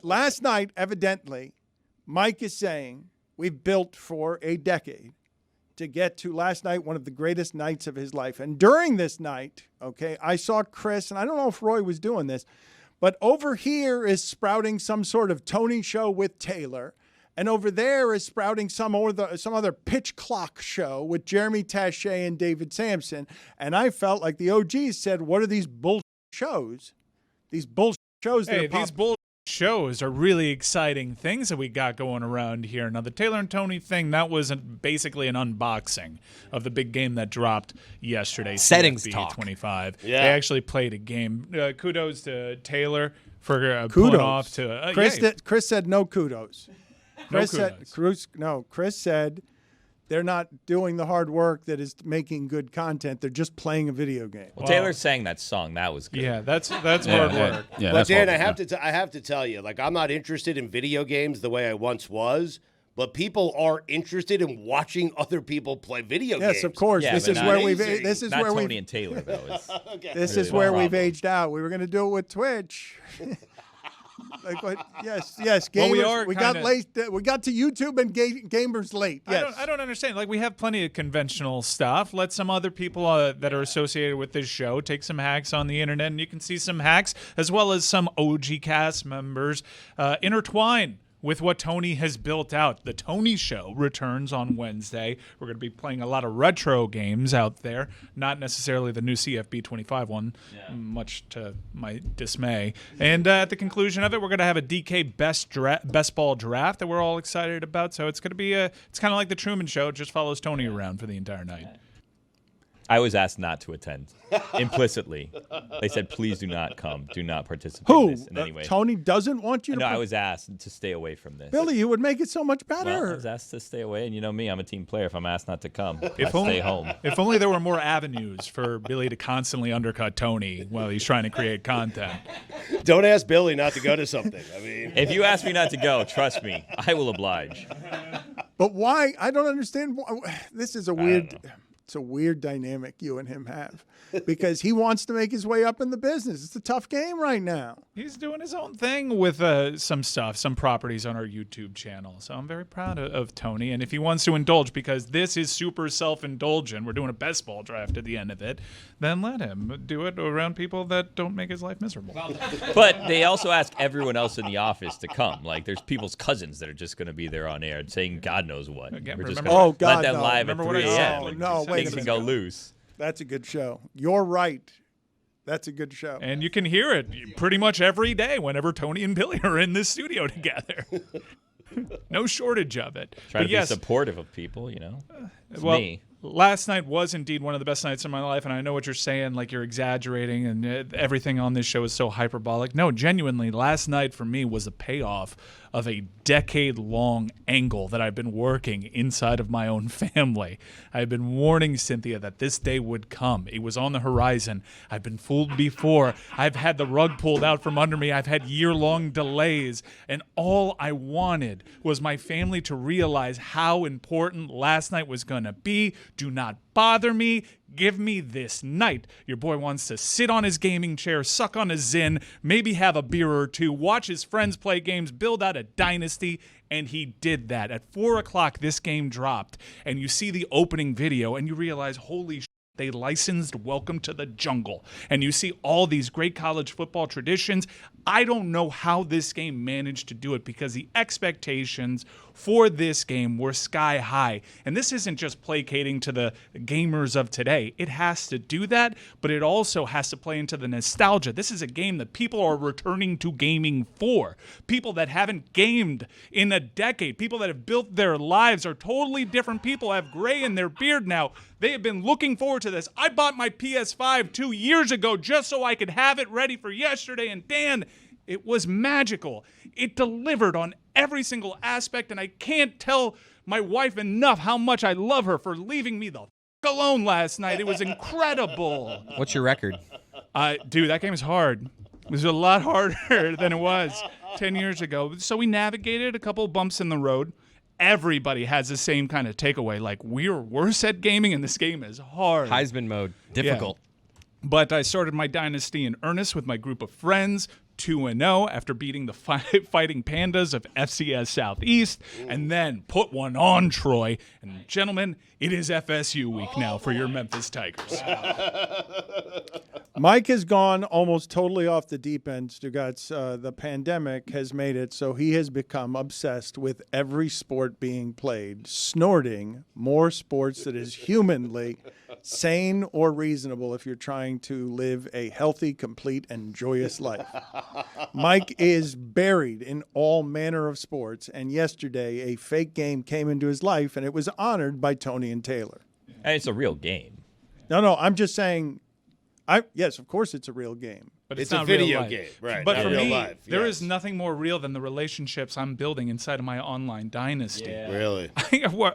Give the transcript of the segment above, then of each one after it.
last night, evidently, Mike is saying we've built for a decade to get to last night, one of the greatest nights of his life. And during this night, okay, I saw Chris, and I don't know if Roy was doing this, but over here is sprouting some sort of Tony show with Taylor. And over there is sprouting some other pitch clock show with Jeremy Taché and David Sampson. And I felt like the OGs said, what are these bullshit shows? These bullshit shows. Hey, these bullshit shows are really exciting things that we got going around here. Now, the Taylor and Tony thing, that was basically an unboxing of the big game that dropped yesterday. Settings CFB talk. 25. Yeah. They actually played a game. Kudos to Taylor for pulling off to Chris said no kudos. Chris said they're not doing the hard work that is making good content. They're just playing a video game. Well, Taylor sang that song. That was good. Yeah, that's hard work. Yeah, but Dan, I have to tell you, like, I'm not interested in video games the way I once was. But people are interested in watching other people play video games. Yes, of course. Yeah, this is where we've. This is not where Tony and Taylor though. Okay. This really is where the we've problem. aged out. We were going to do it with Twitch. Like what? Yes. Well, Gamers, we got kinda- late. We got to YouTube and gamers late. Yes. I don't understand. Like, we have plenty of conventional stuff. Let some other people that are associated with this show take some hacks on the internet, and you can see some hacks as well as some OG cast members intertwine with what Tony has built out. The Tony Show returns on Wednesday. We're going to be playing a lot of retro games out there, not necessarily the new CFB 25 one, much to my dismay. And at the conclusion of it, we're going to have a DK best ball draft that we're all excited about. So it's going to be it's kind of like the Truman Show. It just follows Tony around for the entire night. I was asked not to attend implicitly. They said, please do not come. Do not participate Who? in this in any way. Tony doesn't want you to. No, I was asked to stay away from this. Billy, you would make it so much better. Well, I was asked to stay away, and you know me, I'm a team player. If I'm asked not to come, I If only- stay home. If only there were more avenues for Billy to constantly undercut Tony while he's trying to create content. Don't ask Billy not to go to something. I mean, If you ask me not to go, trust me, I will oblige. But why? I don't understand. This is a weird. It's a weird dynamic you and him have because he wants to make his way up in the business. It's a tough game right now. He's doing his own thing with some stuff, some properties on our YouTube channel. So I'm very proud of Tony. And if he wants to indulge, because this is super self-indulgent, we're doing a best ball draft at the end of it, then let him do it around people that don't make his life miserable. But they also ask everyone else in the office to come. Like, there's people's cousins that are just going to be there on air saying God knows what. Again, We're just remember- gonna Oh, God, let them no. live Remember at what 3 I said? a.m. Oh, and no, wait a things can minute. go loose. That's a good show. You're right. That's a good show. And you can hear it pretty much every day whenever Tony and Billy are in this studio together. No shortage of it. Try But to yes, be supportive of people, you know. It's well, me. last night was indeed one of the best nights of my life, and I know what you're saying, like you're exaggerating and everything on this show is so hyperbolic. No, genuinely, last night for me was a payoff of a decade-long angle that I've been working inside of my own family. I've been warning Cynthia that this day would come. It was on the horizon. I've been fooled before. I've had the rug pulled out from under me. I've had year-long delays, and all I wanted was my family to realize how important last night was going to be. Do not bother me. Give me this night. Your boy wants to sit on his gaming chair, suck on a Zin, maybe have a beer or two, watch his friends play games, build out a dynasty, and he did that. At 4 o'clock, this game dropped, and you see the opening video, and you realize, holy shit, they licensed Welcome to the Jungle. And you see all these great college football traditions. I don't know how this game managed to do it because the expectations for this game were sky high. And this isn't just placating to the gamers of today. It has to do that, but it also has to play into the nostalgia. This is a game that people are returning to gaming for. People that haven't gamed in a decade, people that have built their lives are totally different people, have gray in their beard now. They have been looking forward to this. I bought my PS5 2 years ago just so I could have it ready for yesterday, and Dan, it was magical. It delivered on every single aspect, and I can't tell my wife enough how much I love her for leaving me the f*** alone last night. It was incredible. What's your record? Dude, that game is hard. It was a lot harder than it was 10 years ago. So we navigated a couple bumps in the road. Everybody has the same kind of takeaway. Like, we're worse at gaming, and this game is hard. Heisman mode. Difficult. But I started my dynasty in earnest with my group of friends, 2-0 after beating the Fighting Pandas of FCS Southeast, and then put one on Troy. And gentlemen, it is FSU week now for your Memphis Tigers. Mike has gone almost totally off the deep end, Stugotz. The pandemic has made it so he has become obsessed with every sport being played, snorting more sports that is humanly sane or reasonable if you're trying to live a healthy, complete, and joyous life. Mike is buried in all manner of sports, and yesterday a fake game came into his life, and it was honored by Tony and Taylor. And it's a real game. No, I'm just saying, yes, of course it's a real game. But It's not a video real life. game, right, But not for real me, life, there yes. is nothing more real than the relationships I'm building inside of my online dynasty. Really?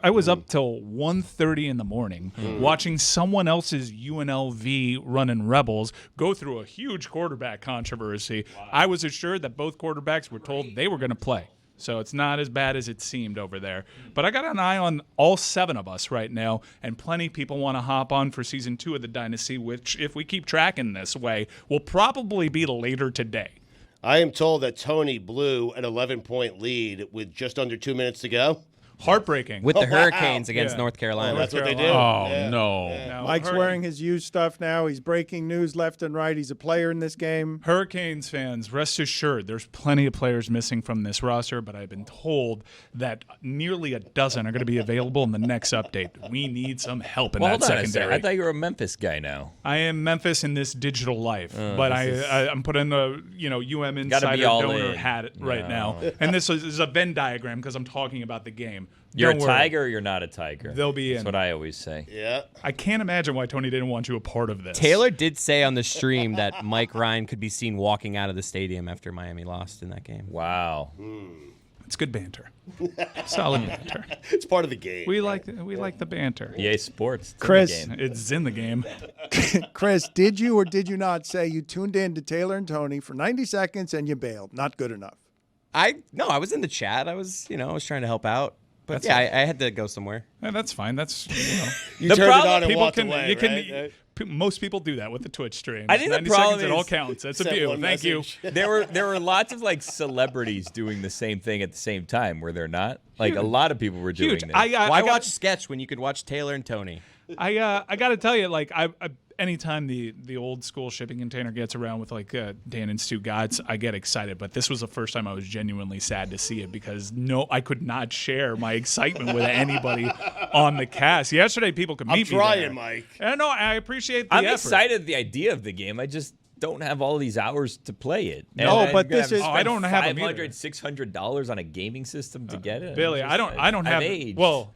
I was up till 1:30 in the morning watching someone else's UNLV running Rebels go through a huge quarterback controversy. I was assured that both quarterbacks were told they were going to play. So it's not as bad as it seemed over there. But I got an eye on all 7 of us right now, and plenty of people want to hop on for Season 2 of the Dynasty, which, if we keep tracking this way, will probably be later today. I am told that Tony blew an 11-point lead with just under 2 minutes to go. Heartbreaking. With the wow. Hurricanes against Yeah. North Carolina. That's what they do. Oh, Yeah. no. Yeah. Mike's wearing his used stuff now. He's breaking news left and right. He's a player in this game. Hurricanes fans, rest assured, there's plenty of players missing from this roster, but I've been told that nearly a dozen are going to be available in the next update. We need some help in Well, that hold on a second. secondary. I thought you were a Memphis guy now. I am Memphis in this digital life, but I'm putting the UM Insider all donor in. hat right No. now, and this is a Venn diagram because I'm talking about the game. You're Don't a worry. Tiger or you're not a Tiger. They'll be That's in. what I always say. Yeah. I can't imagine why Tony didn't want you a part of this. Taylor did say on the stream that Mike Ryan could be seen walking out of the stadium after Miami lost in that game. Wow. It's good banter, solid banter. It's part of the game. We like the banter. EA Sports. It's in the Chris. game. It's in the game. Chris, did you or did you not say you tuned in to Taylor and Tony for 90 seconds and you bailed? Not good enough. I was in the chat. I was trying to help out. But I had to go somewhere. Yeah, that's fine. That's You The turned problem- it on and people walked can. away, You can. right? Most people do that with the Twitch stream. I think the 90 problem seconds, it all is- counts. That's a Sent view. one Thank you. message. There were lots of like celebrities doing the same thing at the same time, where they're not. Like a lot of people were doing Huge. this. Why watch sketch when you could watch Taylor and Tony? I got to tell you, like, I anytime the old school shipping container gets around with like Dan and Stugotz, I get excited. But this was the first time I was genuinely sad to see it because I could not share my excitement with anybody on the cast. Yesterday, people could meet I'm me there. trying, Mike. And no, I appreciate the I'm effort. excited at the idea of the game. I just don't have all these hours to play it. And No, I'm but gonna this is- Oh, I don't have 'em either. $500, $600 on a gaming system to get it. Billy, I don't have. I've aged. Well,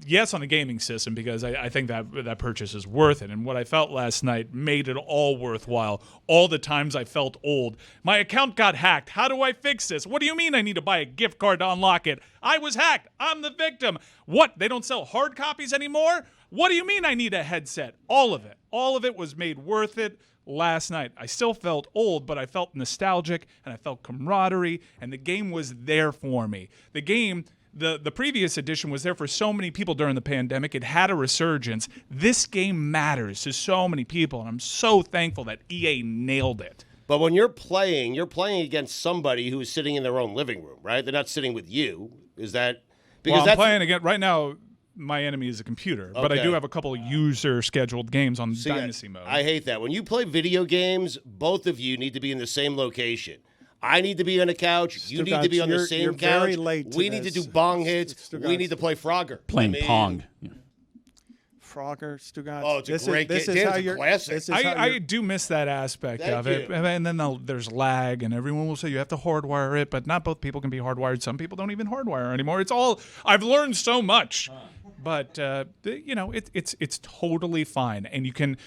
yes, on the gaming system because I think that purchase is worth it. And what I felt last night made it all worthwhile. All the times I felt old. My account got hacked. How do I fix this? What do you mean I need to buy a gift card to unlock it? I was hacked. I'm the victim. What? They don't sell hard copies anymore? What do you mean I need a headset? All of it. All of it was made worth it last night. I still felt old, but I felt nostalgic and I felt camaraderie, and the game was there for me. The game, the previous edition was there for so many people during the pandemic. It had a resurgence. This game matters to so many people, and I'm so thankful that EA nailed it. But when you're playing against somebody who is sitting in their own living room, right? They're not sitting with you. Is that because Well, I'm that's playing again right now. My enemy is a computer, but I Okay. do have a couple of user-scheduled games on See, Dynasty mode. I hate that. When you play video games, both of you need to be in the same location. I need to be on a couch. You need to be on the You're same very couch. late to We need to this. do bong hits. Stugotz. We need to play Frogger. Playing I mean, Pong. Yeah. Frogger, Stugotz. Oh, it's a this great is, this game. is Dan's how a you're, classic. This is how I you're- do miss that aspect Thank of it. you. And then there's lag, and everyone will say you have to hardwire it, but not both people can be hardwired. Some people don't even hardwire anymore. It's all I've learned so much. But it's totally fine, and you can.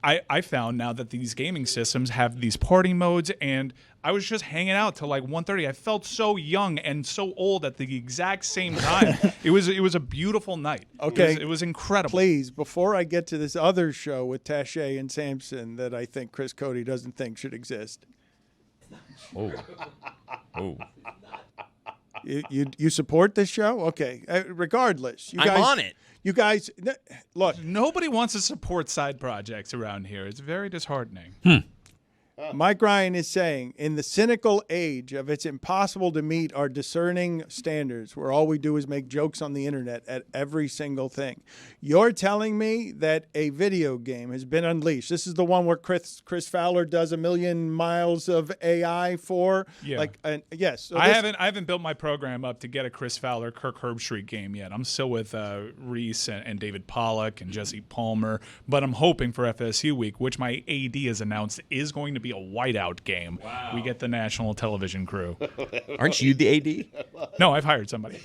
I found now that these gaming systems have these party modes, and I was just hanging out till like 1:30. I felt so young and so old at the exact same time. It was a beautiful night. Okay. it was incredible. Please, before I get to this other show with Taché and Sampson that I think Chris Cody doesn't think should exist, Oh. you support this show? Okay. Regardless, you I'm guys, on it. You guys, look. Nobody wants to support side projects around here. It's very disheartening. All Mike Ryan is saying, in the cynical age of it's impossible to meet our discerning standards, where all we do is make jokes on the internet at every single thing, you're telling me that a video game has been unleashed. This is the one where Chris Fowler does 1,000,000 miles of AI for. Yeah. Yes. So I haven't built my program up to get a Chris Fowler, Kirk Herbstreit game yet. I'm still with Reese and David Pollack and Jesse Palmer, but I'm hoping for FSU week, which my AD has announced is going to be a whiteout game. Wow. We get the national television crew. Aren't you the AD? No, I've hired somebody.